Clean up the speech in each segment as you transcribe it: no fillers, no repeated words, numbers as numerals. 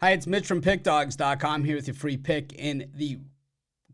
Hi, it's Mitch from Pickdawgz.com here with your free pick in the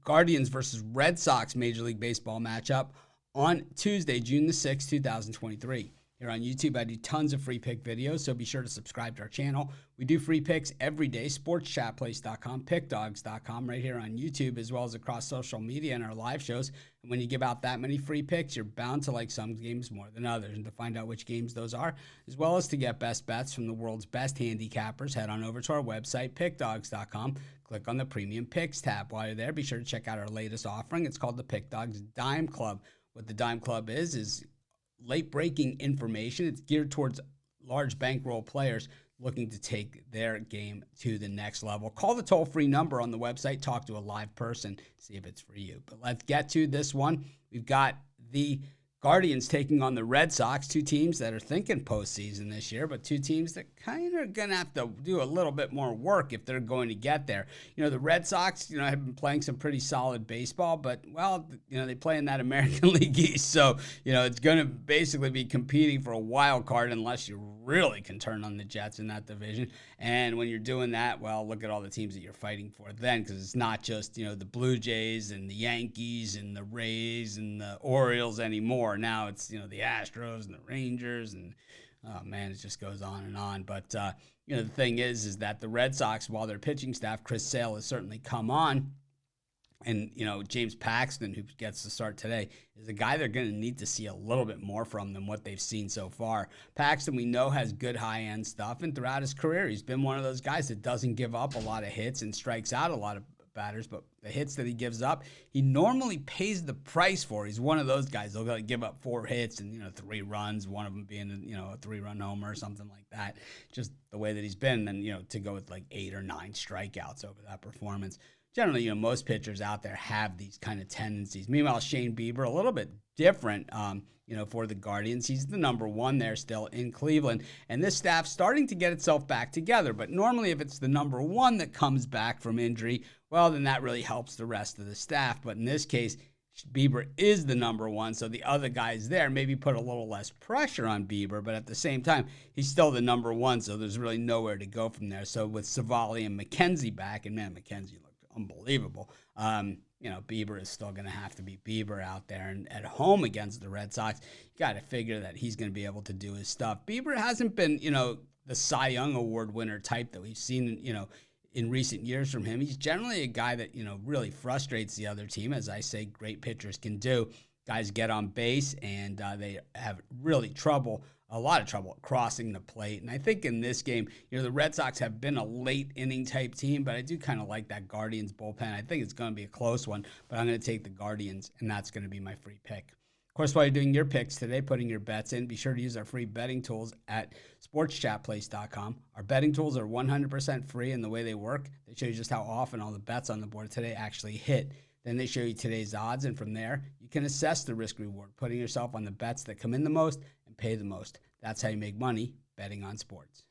Guardians versus Red Sox Major League Baseball matchup on Tuesday, June the 6th, 2023. Here on YouTube, I do tons of free pick videos, so be sure to subscribe to our channel. We do free picks every day, sportschatplace.com, pickdawgz.com, right here on YouTube, as well as across social media and our live shows. And when you give out that many free picks, you're bound to like some games more than others. And to find out which games those are, as well as to get best bets from the world's best handicappers, head on over to our website, pickdawgz.com. Click on the Premium Picks tab. While you're there, be sure to check out our latest offering. It's called the Pickdawgz Dime Club. What the Dime Club is late-breaking information. It's geared towards large bankroll players looking to take their game to the next level. Call the toll-free number on the website. Talk to a live person. See if it's for you. But let's get to this one. We've got the Guardians taking on the Red Sox, two teams that are thinking postseason this year, but two teams that kind of are going to have to do a little bit more work if they're going to get there. You know, the Red Sox, have been playing some pretty solid baseball, but, well, they play in that American League East, so, it's going to basically be competing for a wild card unless you really can turn on the Jets in that division. And when you're doing that, well, look at all the teams that you're fighting for then, because it's not just, the Blue Jays and the Yankees and the Rays and the Orioles anymore. Now it's, the Astros and the Rangers and, oh man, it just goes on and on. But, the thing is that the Red Sox, while their pitching staff, Chris Sale has certainly come on, and, James Paxton, who gets to start today, is a guy they're going to need to see a little bit more from than what they've seen so far. Paxton, we know, has good high-end stuff, and throughout his career, he's been one of those guys that doesn't give up a lot of hits and strikes out a lot of batters, but the hits that he gives up, he normally pays the price for. He's one of those guys. They'll give up 4 hits and, 3 runs, one of them being, a 3-run homer or something like that. Just the way that he's been, and, to go with like 8 or 9 strikeouts over that performance. Generally, most pitchers out there have these kind of tendencies. Meanwhile, Shane Bieber, a little bit different, for the Guardians. He's the number 1 there still in Cleveland. And this staff's starting to get itself back together. But normally, if it's the number 1 that comes back from injury, well, then that really helps the rest of the staff. But in this case, Bieber is the number 1, so the other guys there maybe put a little less pressure on Bieber, but at the same time, he's still the number 1, so there's really nowhere to go from there. So with Savali and McKenzie back, and man, McKenzie looked unbelievable. Bieber is still going to have to be Bieber out there. And at home against the Red Sox, you got to figure that he's going to be able to do his stuff. Bieber hasn't been, the Cy Young Award winner type that we've seen, in recent years from him. He's generally a guy that, really frustrates the other team, as I say great pitchers can do. Guys get on base, and they have really a lot of trouble crossing the plate. And I think in this game, the Red Sox have been a late inning type team, but I do kind of like that Guardians bullpen. I think it's going to be a close one, but I'm going to take the Guardians, and that's going to be my free pick. Of course, while you're doing your picks today, putting your bets in, be sure to use our free betting tools at sportschatplace.com. Our betting tools are 100% free, and the way they work, they show you just how often all the bets on the board today actually hit. Then they show you today's odds, and from there, you can assess the risk-reward, putting yourself on the bets that come in the most and pay the most. That's how you make money betting on sports.